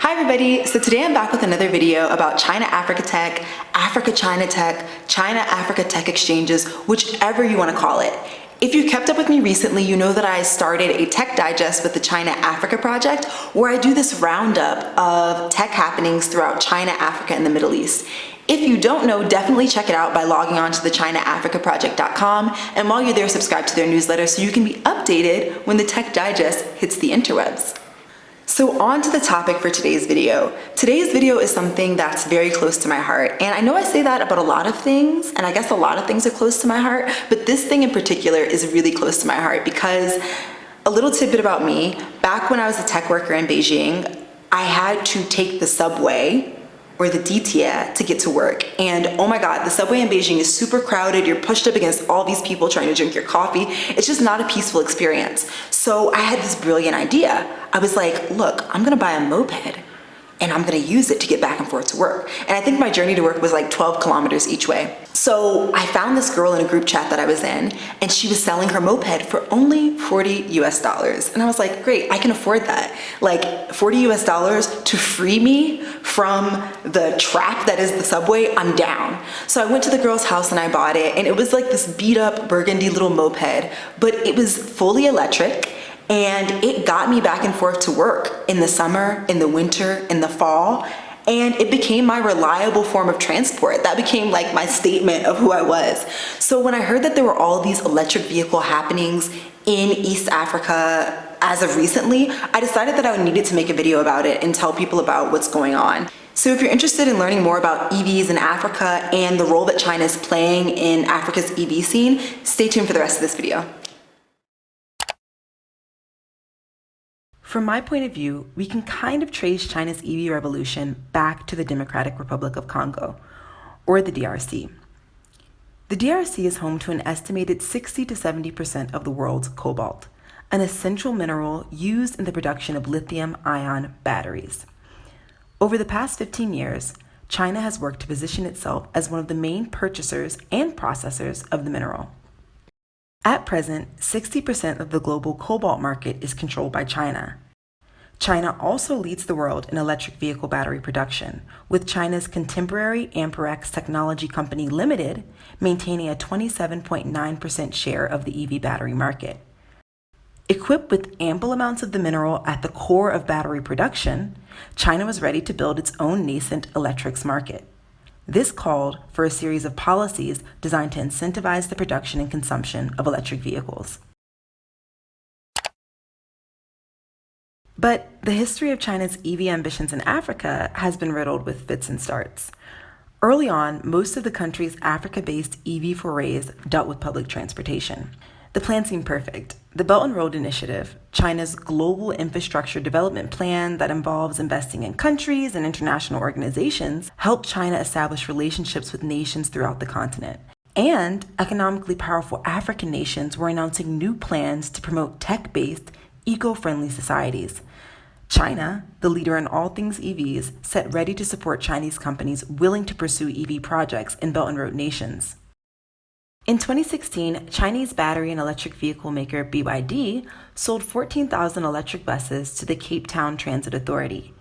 Hi everybody, so today I'm back with another video about China-Africa tech, Africa-China tech, China-Africa tech exchanges, whichever you want to call it. If you've kept up with me recently, you know that I started a tech digest with the China-Africa project where I do this roundup of tech happenings throughout China, Africa, and the Middle East. If you don't know, definitely check it out by logging on to the ChinaAfricaProject.com, and while you're there, subscribe to their newsletter so you can be updated when the tech digest hits the interwebs. So on to the topic for today's video. Today's video is something that's very close to my heart. And I know I say that about a lot of things, and I guess a lot of things are close to my heart, but this thing in particular is really close to my heart because a little tidbit about me, back when I was a tech worker in Beijing, I had to take the subway or the DTA to get to work. And oh my God, the subway in Beijing is super crowded. You're pushed up against all these people trying to drink your coffee. It's just not a peaceful experience. So I had this brilliant idea. I was like, look, I'm gonna buy a moped and I'm gonna use it to get back and forth to work. And I think my journey to work was like 12 kilometers each way. So I found this girl in a group chat that I was in, and she was selling her moped for only $40 US. And I was like, great, I can afford that. Like $40 US to free me from the trap that is the subway, I'm down. So I went to the girl's house and I bought it, and it was like this beat up burgundy little moped, but it was fully electric. And it got me back and forth to work in the summer, in the winter, in the fall, and it became my reliable form of transport. That became like my statement of who I was. So when I heard that there were all these electric vehicle happenings in East Africa as of recently, I decided that I needed to make a video about it and tell people about what's going on. So if you're interested in learning more about EVs in Africa and the role that China is playing in Africa's EV scene, stay tuned for the rest of this video. From my point of view, we can kind of trace China's EV revolution back to the Democratic Republic of Congo, or the DRC. The DRC is home to an estimated 60 to 70% of the world's cobalt, an essential mineral used in the production of lithium-ion batteries. Over the past 15 years, China has worked to position itself as one of the main purchasers and processors of the mineral. At present, 60% of the global cobalt market is controlled by China. China also leads the world in electric vehicle battery production, with China's contemporary Amperex Technology Company Limited maintaining a 27.9% share of the EV battery market. Equipped with ample amounts of the mineral at the core of battery production, China was ready to build its own nascent electrics market. This called for a series of policies designed to incentivize the production and consumption of electric vehicles. But the history of China's EV ambitions in Africa has been riddled with fits and starts. Early on, most of the country's Africa-based EV forays dealt with public transportation. The plan seemed perfect. The Belt and Road Initiative, China's global infrastructure development plan that involves investing in countries and international organizations, helped China establish relationships with nations throughout the continent. And economically powerful African nations were announcing new plans to promote tech-based, eco-friendly societies. China, the leader in all things EVs, set ready to support Chinese companies willing to pursue EV projects in Belt and Road nations. In 2016, Chinese battery and electric vehicle maker BYD sold 14,000 electric buses to the Cape Town Transit Authority.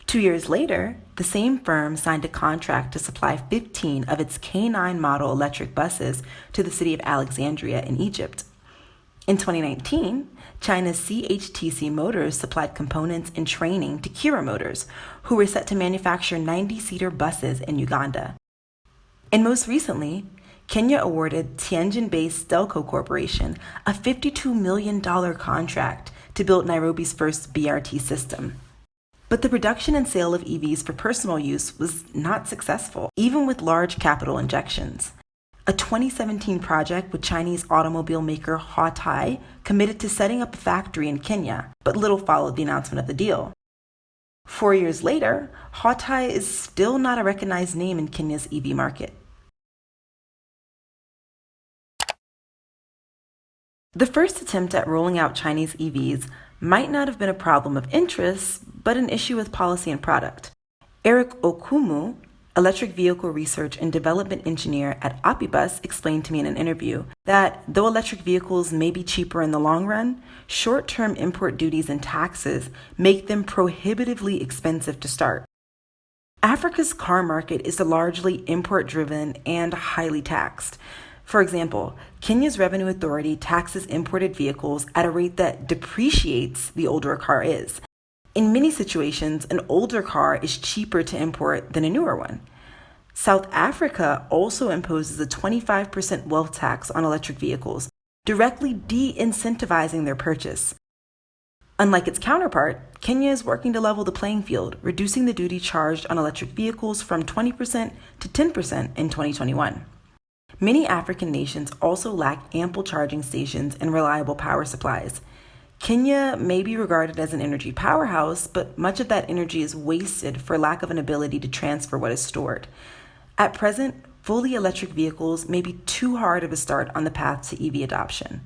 2 years later, the same firm signed a contract to supply 15 of its K9 model electric buses to the city of Alexandria in Egypt. In 2019, China's CHTC Motors supplied components and training to Kira Motors, who were set to manufacture 90-seater buses in Uganda. And most recently, Kenya awarded Tianjin-based Stelco Corporation a $52 million contract to build Nairobi's first BRT system. But the production and sale of EVs for personal use was not successful, even with large capital injections. A 2017 project with Chinese automobile maker Huatai committed to setting up a factory in Kenya, but little followed the announcement of the deal. 4 years later, Huatai is still not a recognized name in Kenya's EV market. The first attempt at rolling out Chinese EVs might not have been a problem of interest, but an issue with policy and product. Eric Okumu, electric vehicle research and development engineer at Opibus, explained to me in an interview that though electric vehicles may be cheaper in the long run, short-term import duties and taxes make them prohibitively expensive to start. Africa's car market is largely import-driven and highly taxed. For example, Kenya's Revenue Authority taxes imported vehicles at a rate that depreciates the older a car is. In many situations, an older car is cheaper to import than a newer one. South Africa also imposes a 25% wealth tax on electric vehicles, directly de-incentivizing their purchase. Unlike its counterpart, Kenya is working to level the playing field, reducing the duty charged on electric vehicles from 20% to 10% in 2021. Many African nations also lack ample charging stations and reliable power supplies. Kenya may be regarded as an energy powerhouse, but much of that energy is wasted for lack of an ability to transfer what is stored. At present, fully electric vehicles may be too hard of a start on the path to EV adoption.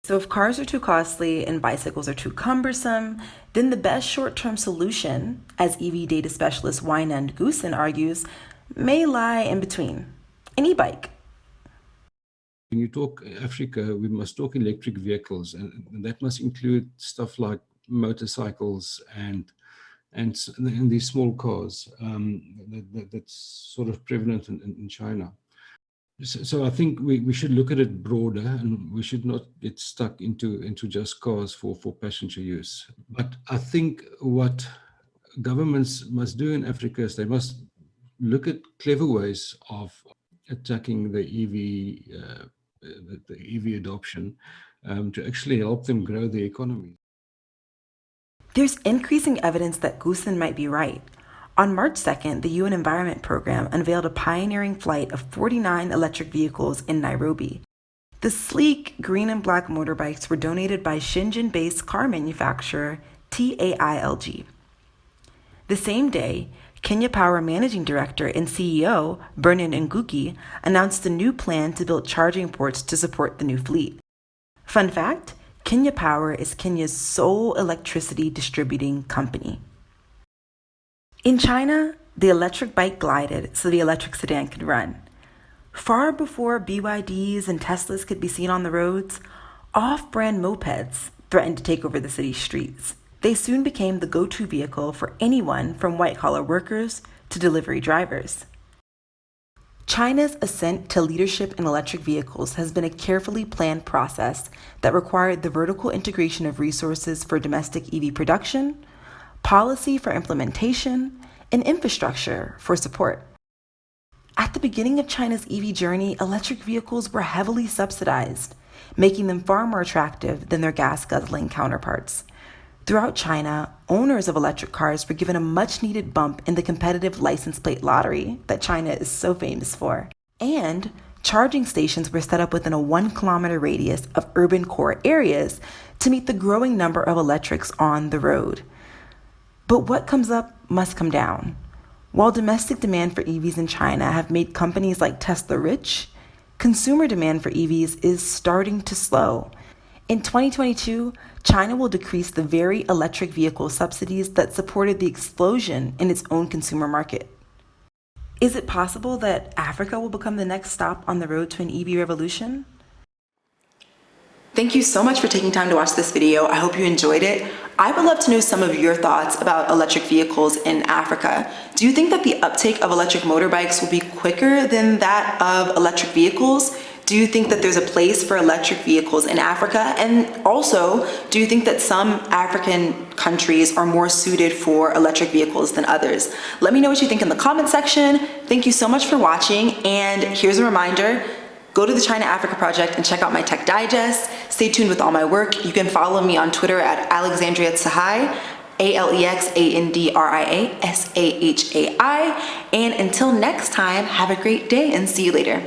So if cars are too costly and bicycles are too cumbersome, then the best short-term solution, as EV data specialist Wynand Goosen argues, may lie in between: an e-bike. When you talk Africa, we must talk electric vehicles, and that must include stuff like motorcycles and these small cars that's sort of prevalent in China. So I think we should look at it broader, and we should not get stuck into just cars for passenger use. But I think what governments must do in Africa is they must look at clever ways of attacking the EV adoption to actually help them grow the economy. There's increasing evidence that Goosen might be right. On March 2nd, the UN Environment Program unveiled a pioneering flight of 49 electric vehicles in Nairobi. The sleek green and black motorbikes were donated by Shenzhen-based car manufacturer TAILG. The same day, Kenya Power Managing Director and CEO Bernard Ngugi announced a new plan to build charging ports to support the new fleet. Fun fact, Kenya Power is Kenya's sole electricity distributing company. In China, the electric bike glided so the electric sedan could run. Far before BYDs and Teslas could be seen on the roads, off-brand mopeds threatened to take over the city's streets. They soon became the go-to vehicle for anyone from white-collar workers to delivery drivers. China's ascent to leadership in electric vehicles has been a carefully planned process that required the vertical integration of resources for domestic EV production, policy for implementation, and infrastructure for support. At the beginning of China's EV journey, electric vehicles were heavily subsidized, making them far more attractive than their gas-guzzling counterparts. Throughout China, owners of electric cars were given a much-needed bump in the competitive license plate lottery that China is so famous for. And charging stations were set up within a 1-kilometer radius of urban core areas to meet the growing number of electrics on the road. But what comes up must come down. While domestic demand for EVs in China have made companies like Tesla rich, consumer demand for EVs is starting to slow. In 2022, China will decrease the very electric vehicle subsidies that supported the explosion in its own consumer market. Is it possible that Africa will become the next stop on the road to an EV revolution? Thank you so much for taking time to watch this video. I hope you enjoyed it. I would love to know some of your thoughts about electric vehicles in Africa. Do you think that the uptake of electric motorbikes will be quicker than that of electric vehicles? Do you think that there's a place for electric vehicles in Africa? And also, do you think that some African countries are more suited for electric vehicles than others? Let me know what you think in the comment section. Thank you so much for watching. And here's a reminder, go to the China Africa Project and check out my tech digest. Stay tuned with all my work. You can follow me on Twitter at Alexandria Sahai, AlexandriaSahai. And until next time, have a great day and see you later.